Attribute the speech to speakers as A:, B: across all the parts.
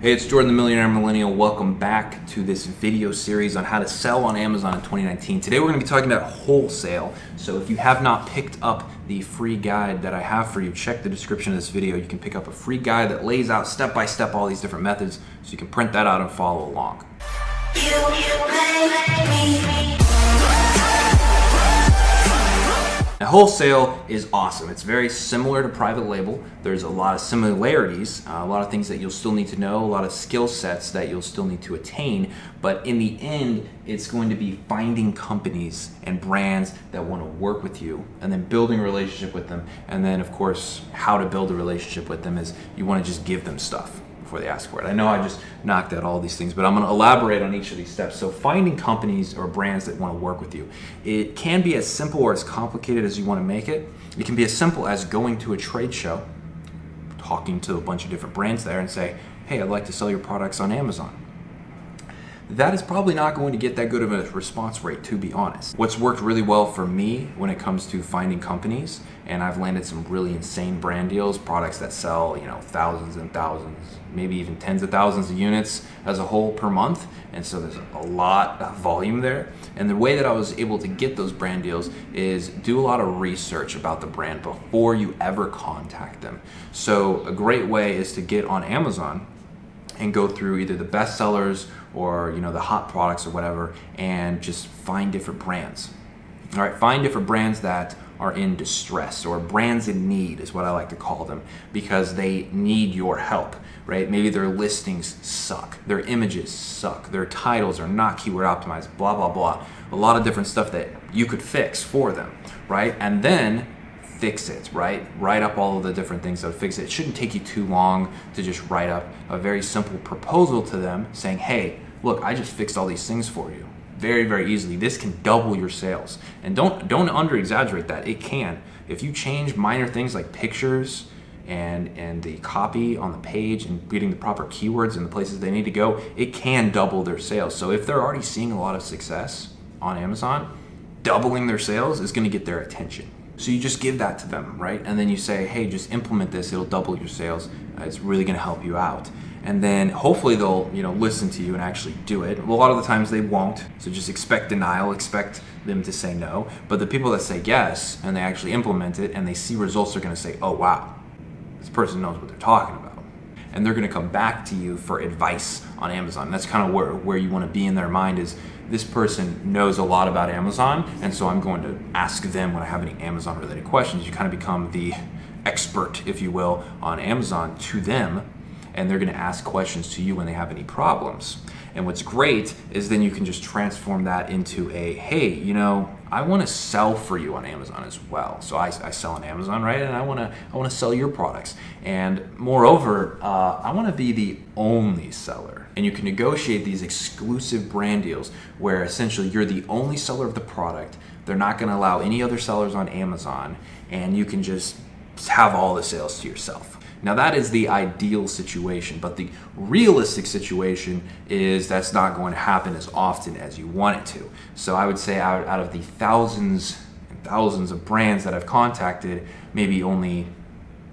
A: Hey, it's Jordan the Millionaire Millennial. Welcome back to this video series on how to sell on Amazon in 2019. Today we're going to be talking about wholesale. So if you have not picked up the free guide that I have for you, check the description of this video. You can pick up a free guide that lays out step by step all these different methods, so you can print that out and follow along. Now, wholesale is awesome. It's very similar to private label. There's a lot of similarities, a lot of things that you'll still need to know, a lot of skill sets that you'll still need to attain. But in the end, it's going to be finding companies and brands that want to work with you and then building a relationship with them. And then, of course, how to build a relationship with them is you want to just give them stuff before they ask for it. I know I just knocked out all these things, but I'm going to elaborate on each of these steps. So finding companies or brands that want to work with you. It can be as simple or as complicated as you want to make it. It can be as simple as going to a trade show, talking to a bunch of different brands there and say, hey, I'd like to sell your products on Amazon. That is probably not going to get that good of a response rate, to be honest. What's worked really well for me when it comes to finding companies, and I've landed some really insane brand deals, products that sell, thousands and thousands, maybe even tens of thousands of units as a whole per month. And so there's a lot of volume there. And the way that I was able to get those brand deals is do a lot of research about the brand before you ever contact them. So a great way is to get on Amazon and go through either the best sellers or the hot products or whatever, and just find different brands. All right, find different brands that are in distress, or brands in need is what I like to call them, because they need your help, right? Maybe their listings suck, their images suck, their titles are not keyword optimized, blah, blah, blah. A lot of different stuff that you could fix for them, right? And then fix it, right? Write up all of the different things that would fix it. It shouldn't take you too long to just write up a very simple proposal to them saying, hey, look, I just fixed all these things for you. Very, very easily. This can double your sales. And don't under exaggerate that. It can. If you change minor things like pictures and the copy on the page and getting the proper keywords in the places they need to go, it can double their sales. So if they're already seeing a lot of success on Amazon, doubling their sales is going to get their attention. So you just give that to them, right? And then you say, hey, just implement this. It'll double your sales. It's really going to help you out. And then hopefully they'll, listen to you and actually do it. Well, a lot of the times they won't. So just expect denial, expect them to say no. But the people that say yes and they actually implement it and they see results, they're going to say, oh, wow, this person knows what they're talking about. And they're going to come back to you for advice on Amazon. And that's kind of where you want to be in their mind is, this person knows a lot about Amazon, and so I'm going to ask them when I have any Amazon related questions. You kind of become the expert, if you will, on Amazon to them, and they're going to ask questions to you when they have any problems. And what's great is then you can just transform that into a, hey, I want to sell for you on Amazon as well. So I sell on Amazon, right? And I want to sell your products. And moreover, I want to be the only seller. And you can negotiate these exclusive brand deals where essentially you're the only seller of the product. They're not going to allow any other sellers on Amazon, and you can just have all the sales to yourself. Now that is the ideal situation, but the realistic situation is that's not going to happen as often as you want it to. So I would say out of the thousands and thousands of brands that I've contacted, maybe only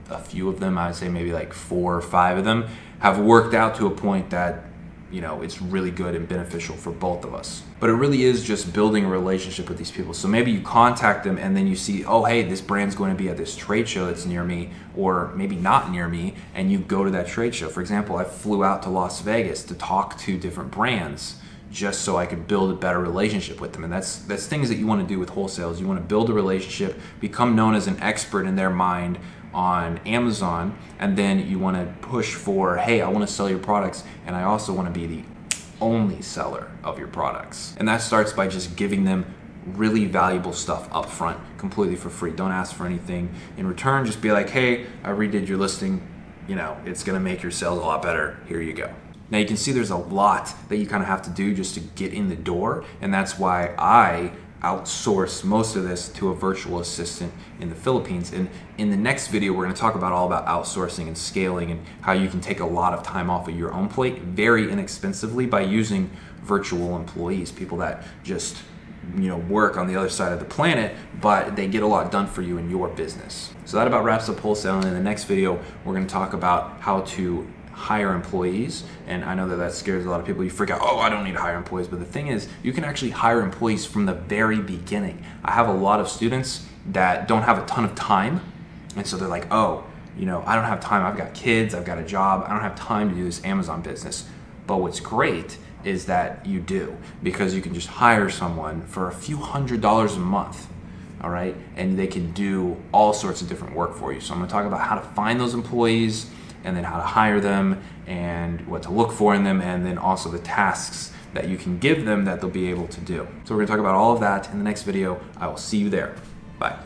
A: a few of them, I would say maybe like 4 or 5 of them, have worked out to a point that it's really good and beneficial for both of us. But it really is just building a relationship with these people. So maybe you contact them and then you see, oh, hey, this brand's going to be at this trade show that's near me, or maybe not near me, and you go to that trade show. For example, I flew out to Las Vegas to talk to different brands just so I could build a better relationship with them. And that's things that you want to do with wholesales. You want to build a relationship, become known as an expert in their mind on Amazon, and then you want to push for, hey, I want to sell your products, and I also want to be the only seller of your products. And that starts by just giving them really valuable stuff up front, completely for free. Don't ask for anything in return. Just be like, hey, I redid your listing. It's going to make your sales a lot better. Here you go. Now you can see there's a lot that you kind of have to do just to get in the door, and that's why I outsource most of this to a virtual assistant in the Philippines. And in the next video, we're going to talk about all about outsourcing and scaling and how you can take a lot of time off of your own plate very inexpensively by using virtual employees, people that just work on the other side of the planet, but they get a lot done for you in your business. So that about wraps up wholesale. And in the next video, we're going to talk about how to hire employees. And I know that that scares a lot of people. You forget, oh, I don't need to hire employees. But the thing is, you can actually hire employees from the very beginning. I have a lot of students that don't have a ton of time. And so they're like, oh, you know, I don't have time. I've got kids, I've got a job. I don't have time to do this Amazon business. But what's great is that you do, because you can just hire someone for a few $100s a month. All right, and they can do all sorts of different work for you. So I'm going to talk about how to find those employees, and then how to hire them, and what to look for in them, and then also the tasks that you can give them that they'll be able to do. So we're going to talk about all of that in the next video. I will see you there. Bye.